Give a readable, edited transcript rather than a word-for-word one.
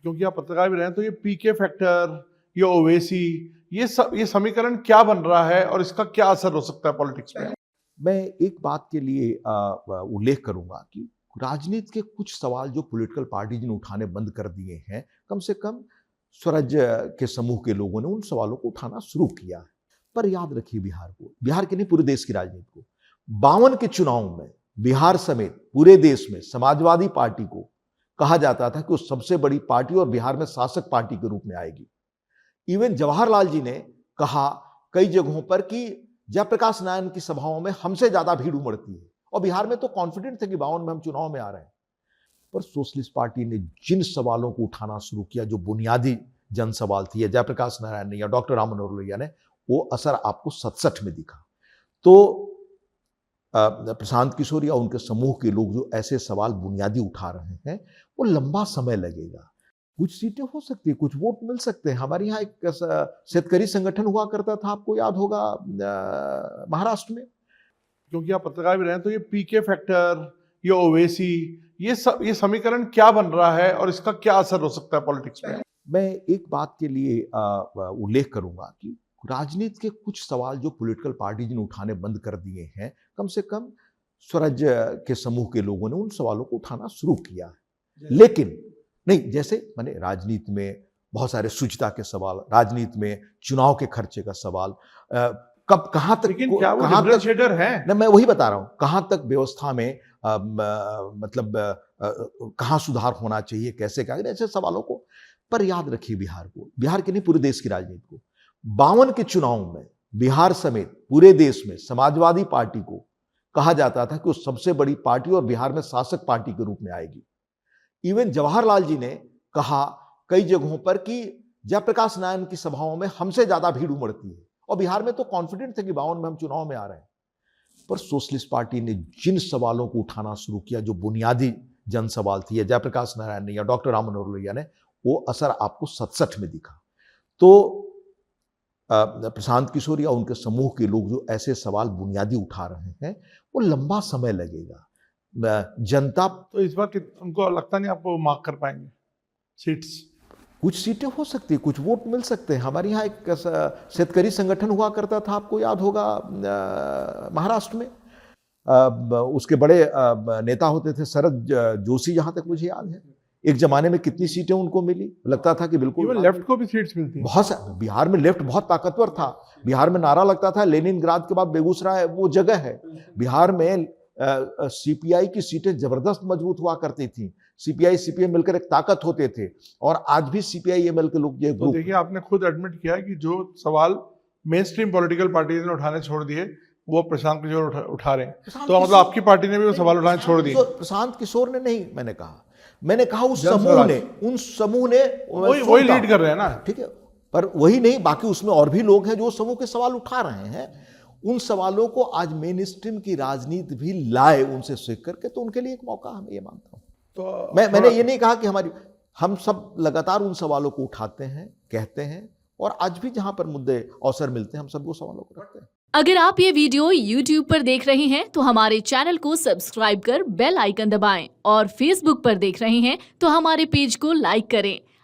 क्योंकि आप पत्रकार भी रहे हैं, तो ये पीके फैक्टर, ये ओवैसी, ये समीकरण क्या बन रहा है और इसका क्या असर हो सकता है पॉलिटिक्स में? मैं एक बात के लिए उल्लेख करूंगा कि राजनीति के कुछ सवाल जो पॉलिटिकल पार्टीज ने उठाने बंद कर दिए हैं, कम से कम स्वराज के समूह के लोगों ने उन सवालों को उठाना शुरू किया है। पर याद रखिए, बिहार के नहीं, पूरे देश की राजनीति को 52 के चुनाव में बिहार समेत पूरे देश में समाजवादी पार्टी को कहा जाता था कि वो सबसे बड़ी पार्टी और बिहार में शासक पार्टी के रूप में आएगी। इवन जवाहरलाल जी ने कहा कई जगहों पर कि जयप्रकाश नारायण की सभाओं में हमसे ज्यादा भीड़ उमड़ती है, और बिहार में तो कॉन्फिडेंट थे कि 52 में हम चुनाव में आ रहे हैं। पर सोशलिस्ट पार्टी ने जिन सवालों को उठाना शुरू किया, जो बुनियादी जन सवाल थी, या जयप्रकाश नारायण ने या डॉक्टर राम मनोहर लोहिया ने, वो असर आपको 67 में दिखा। तो प्रशांत किशोर या उनके समूह के लोग जो ऐसे सवाल बुनियादी उठा रहे हैं, वो लंबा समय लगेगा। कुछ सीटें हो सकती है, कुछ वोट मिल सकते हैं। हमारे यहाँ एक शेतकरी संगठन हुआ करता था, आपको याद होगा, महाराष्ट्र में। क्योंकि आप पत्रकार भी रहे हैं, तो ये पीके फैक्टर, ये ओवैसी, ये समीकरण क्या बन रहा है और इसका क्या असर हो सकता है पॉलिटिक्स में? मैं एक बात के लिए उल्लेख करूंगा कि राजनीति के कुछ सवाल जो पॉलिटिकल पार्टीज ने उठाने बंद कर दिए हैं, कम से कम स्वराज के समूह के लोगों ने उन सवालों को उठाना शुरू किया है। लेकिन नहीं, जैसे मैंने राजनीति में बहुत सारे शुचिता के सवाल, राजनीति में चुनाव के खर्चे का सवाल, कब कहां तक, लेकिन क्या वो डिफरेंशिएटर है? ना, मैं वही बता रहा हूं, कहां तक व्यवस्था में मतलब कहां सुधार होना चाहिए, कैसे क्या, ऐसे सवालों को। पर याद रखिए, बिहार के नहीं, पूरे देश की राजनीति को 52 के चुनाव में बिहार समेत पूरे देश में समाजवादी पार्टी को कहा जाता था कि वो सबसे बड़ी पार्टी और बिहार में शासक पार्टी के रूप में आएगी। इवन जवाहरलाल जी ने कहा कई जगहों पर कि जयप्रकाश नारायण की सभाओं में हमसे ज्यादा भीड़ उमड़ती है, और बिहार में तो कॉन्फिडेंट थे कि 52 में हम चुनाव में आ रहे हैं। पर सोशलिस्ट पार्टी ने जिन सवालों को उठाना शुरू किया, जो बुनियादी जन सवाल थी, या जयप्रकाश नारायण ने या डॉक्टर राम मनोहर लोहिया ने, वो असर आपको 67 में दिखा। तो प्रशांत किशोर या उनके समूह के लोग जो ऐसे सवाल बुनियादी उठा रहे हैं, वो लंबा समय लगेगा। जनता तो इस बार उनको लगता नहीं आपको मार्क कर पाएंगे सीट्स? कुछ सीटें हो सकती है, कुछ वोट मिल सकते हैं। हमारे यहाँ एक शेतकरी संगठन हुआ करता था, आपको याद होगा, महाराष्ट्र में। उसके बड़े नेता होते थे शरद जोशी, जहां तक मुझे याद है। एक जमाने में कितनी सीटें उनको मिली, लगता था कि बिल्कुल लेफ्ट को भी सीट्स मिलती हैं। बहुत, बिहार में लेफ्ट बहुत ताकतवर था। बिहार में नारा लगता था लेनिनग्राद के बाद बेगूसराय वो जगह है। बिहार में सीपीआई की सीटें जबरदस्त मजबूत हुआ करती थी। सीपीआई सीपीएम मिलकर एक ताकत होते थे, और आज भी सीपीआई एमएल के लोग ये तो देखिए, आपने खुद एडमिट किया कि जो सवाल मेन स्ट्रीम पॉलिटिकल पार्टीज ने उठाने छोड़ दिए, वो प्रशांत किशोर उठा रहे हैं। तो मतलब आपकी पार्टी ने भी वो सवाल उठाने छोड़ दिए? प्रशांत किशोर ने नहीं, मैंने कहा उस समूह ने वही लीड कर रहे हैं ना, ठीक है। पर वही नहीं, बाकी उसमें और भी लोग हैं जो समूह के सवाल उठा रहे हैं। उन सवालों को आज मेन स्ट्रीम की राजनीति भी लाए उनसे सीख करके, तो उनके लिए एक मौका, हमें ये मानता हूं। तो मैंने ये नहीं कहा कि हम सब लगातार उन सवालों को उठाते हैं, कहते हैं, और आज भी जहां पर मुद्दे अवसर मिलते हैं, हम सब वो सवालों को रखते हैं। अगर आप ये वीडियो YouTube पर देख रहे हैं तो हमारे चैनल को सब्सक्राइब कर बेल आइकन दबाएं, और Facebook पर देख रहे हैं तो हमारे पेज को लाइक करें।